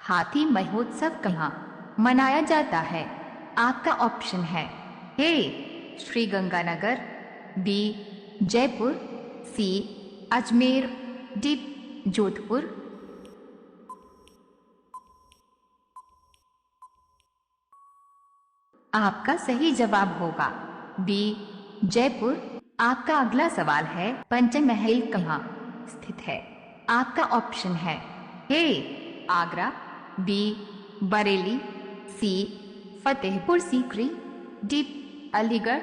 हाथी महोत्सव कहाँ मनाया जाता है? आपका ऑप्शन है ए श्रीगंगानगर, बी जयपुर, सी अजमेर, डी जोधपुर। आपका सही जवाब होगा बी जयपुर। आपका अगला सवाल है, पंचमहल कहाँ स्थित है? आपका ऑप्शन है ए आगरा, बी बरेली, सी फतेहपुर सीकरी, डी अलीगढ़।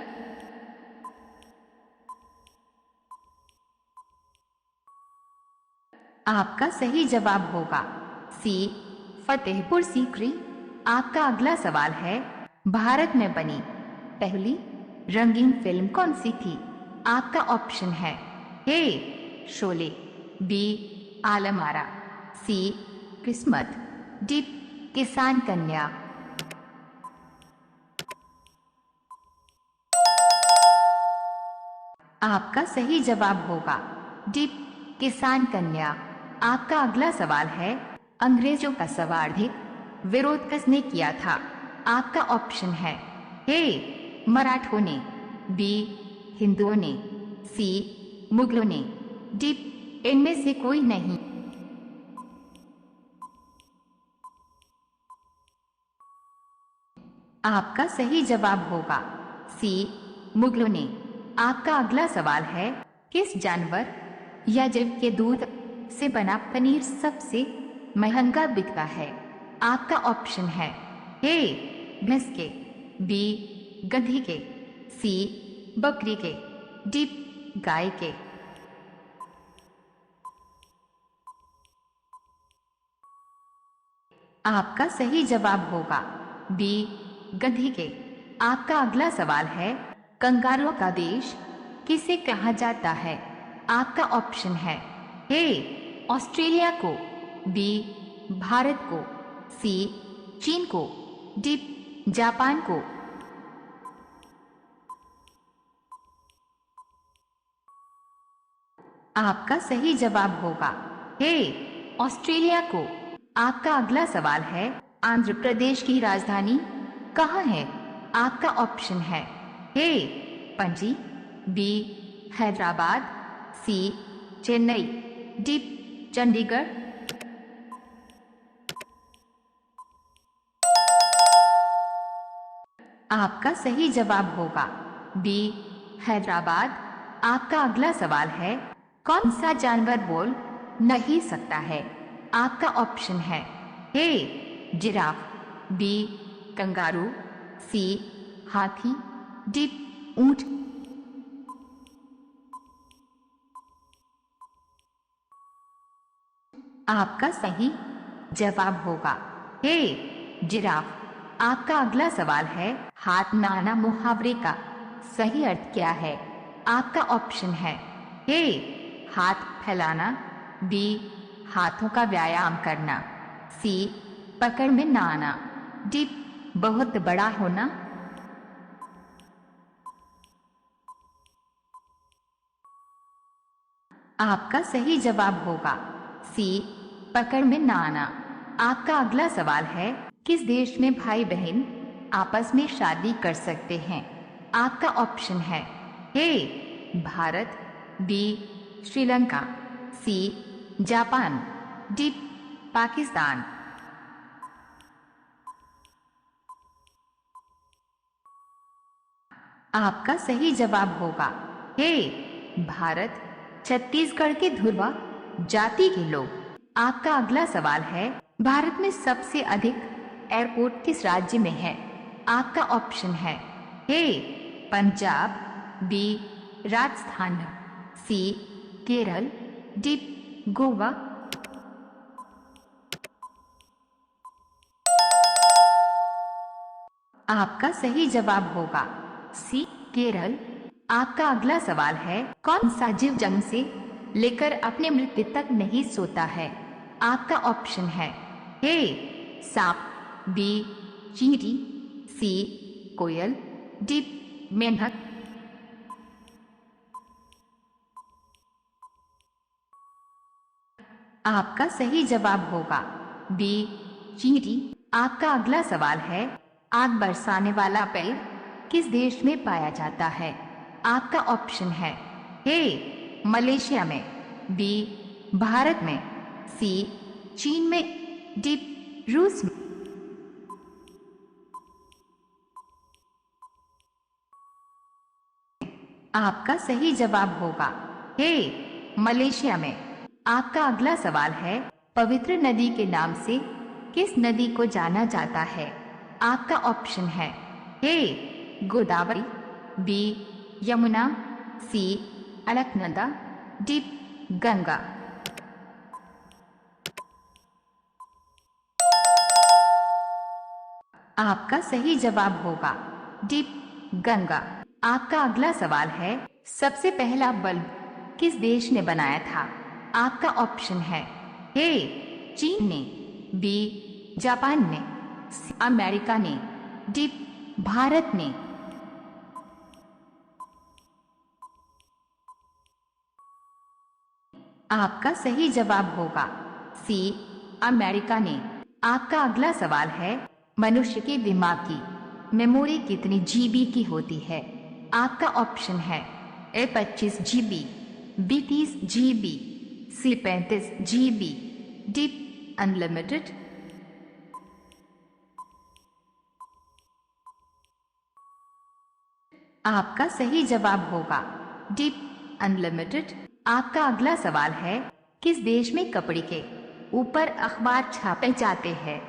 आपका सही जवाब होगा सी फतेहपुर सीकरी। आपका अगला सवाल है, भारत में बनी पहली रंगीन फिल्म कौन सी थी? आपका ऑप्शन है ए शोले, बी आलम आरा, सी किस्मत, डी किसान कन्या। आपका सही जवाब होगा डी किसान कन्या। आपका अगला सवाल है, अंग्रेजों का सर्वाधिक विरोध किसने किया था? आपका ऑप्शन है ए मराठों ने, बी हिंदुओं ने, सी मुगलों ने, डी इनमें से कोई नहीं। आपका सही जवाब होगा सी मुगलों ने। आपका अगला सवाल है, किस जानवर या जीव के दूध से बना पनीर सबसे महंगा बिकता है? आपका ऑप्शन है ए भैंस के, बी गधी के, सी बकरी के, डी गाय के। आपका सही जवाब होगा बी गधी के। आपका अगला सवाल है, कंगारुओं का देश किसे कहा जाता है? आपका ऑप्शन है ए ऑस्ट्रेलिया को, बी भारत को, सी चीन को, डी जापान को। आपका सही जवाब होगा ए ऑस्ट्रेलिया को। आपका अगला सवाल है, आंध्र प्रदेश की राजधानी कहाँ है? आपका ऑप्शन है ए पणजी, बी हैदराबाद, सी चेन्नई, डी चंडीगढ़। आपका सही जवाब होगा बी हैदराबाद। आपका अगला सवाल है, कौन सा जानवर बोल नहीं सकता है? आपका ऑप्शन है ए जिराफ, बी कंगारू, सी हाथी, डी ऊंट। आपका सही जवाब होगा ए जिराफ। आपका अगला सवाल है, हाथ नाना मुहावरे का सही अर्थ क्या है? आपका ऑप्शन है ए हाथ फैलाना, बी हाथों का व्यायाम करना, सी पकड़ में ना आना, डी बहुत बड़ा होना। आपका सही जवाब होगा सी पकड़ में ना आना। आपका अगला सवाल है, किस देश में भाई बहन आपस में शादी कर सकते हैं? आपका ऑप्शन है A Bharat, B Sri Lanka, C Japan, D Pakistan. आपका सही जवाब होगा ए भारत, छत्तीसगढ़ के धुरवा जाति के लोग। आपका अगला सवाल है, भारत में सबसे अधिक एयरपोर्ट किस राज्य में है? आपका ऑप्शन है ए पंजाब, बी राजस्थान, सी केरल, डी गोवा। आपका सही जवाब होगा सी केरल। आपका अगला सवाल है, कौन सा जीव जन्म से लेकर अपने मृत्यु तक नहीं सोता है? आपका ऑप्शन है ए सांप, बी चींटी, सी कोयल, डी मेंढक। आपका सही जवाब होगा बी चींटी। आपका अगला सवाल है, आग बरसाने वाला पेड़ किस देश में पाया जाता है? आपका ऑप्शन है ए मलेशिया में, बी भारत में, सी चीन में, डी रूस में। आपका सही जवाब होगा ए मलेशिया में। आपका अगला सवाल है, पवित्र नदी के नाम से किस नदी को जाना जाता है? आपका ऑप्शन है ए गोदावरी, बी यमुना, सी अलकनंदा, डी गंगा। आपका सही जवाब होगा डी गंगा। आपका अगला सवाल है, सबसे पहला बल्ब किस देश ने बनाया था? आपका ऑप्शन है ए चीन ने, बी जापान ने, सी अमेरिका ने, डी भारत ने। आपका सही जवाब होगा सी अमेरिका ने। आपका अगला सवाल है, मनुष्य के दिमाग की मेमोरी कितनी जीबी की होती है? आपका ऑप्शन है ए 25 जीबी, बी 30 जीबी, सी 35 जीबी, डी अनलिमिटेड। आपका सही जवाब होगा डी अनलिमिटेड। आपका अगला सवाल है, किस देश में कपड़े के ऊपर अखबार छापे जाते हैं?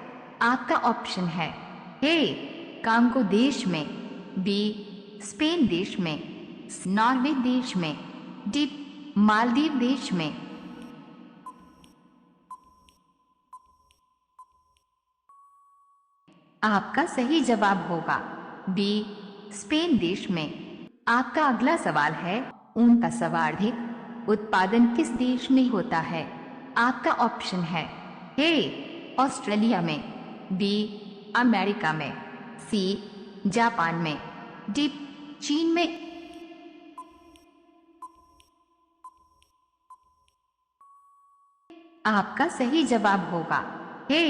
आपका ऑप्शन है ए कांगो देश में, बी स्पेन देश में, नॉर्वे देश में, डी मालदीव देश में। आपका सही जवाब होगा बी स्पेन देश में। आपका अगला सवाल है, ऊन का सर्वाधिक उत्पादन किस देश में होता है? आपका ऑप्शन है ए ऑस्ट्रेलिया में, बी अमेरिका में, सी जापान में, डी चीन में। आपका सही जवाब होगा ए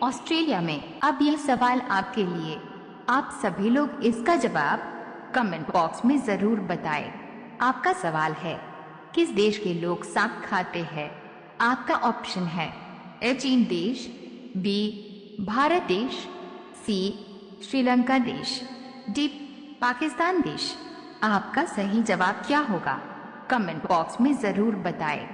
ऑस्ट्रेलिया में। अब यह सवाल आपके लिए, आप सभी लोग इसका जवाब कमेंट बॉक्स में जरूर बताएं। आपका सवाल है, किस देश के लोग सांप खाते हैं? आपका ऑप्शन है ए चीन देश, बी भारत देश, सी श्रीलंका देश, डी पाकिस्तान देश। आपका सही जवाब क्या होगा? कमेंट बॉक्स में जरूर बताएं।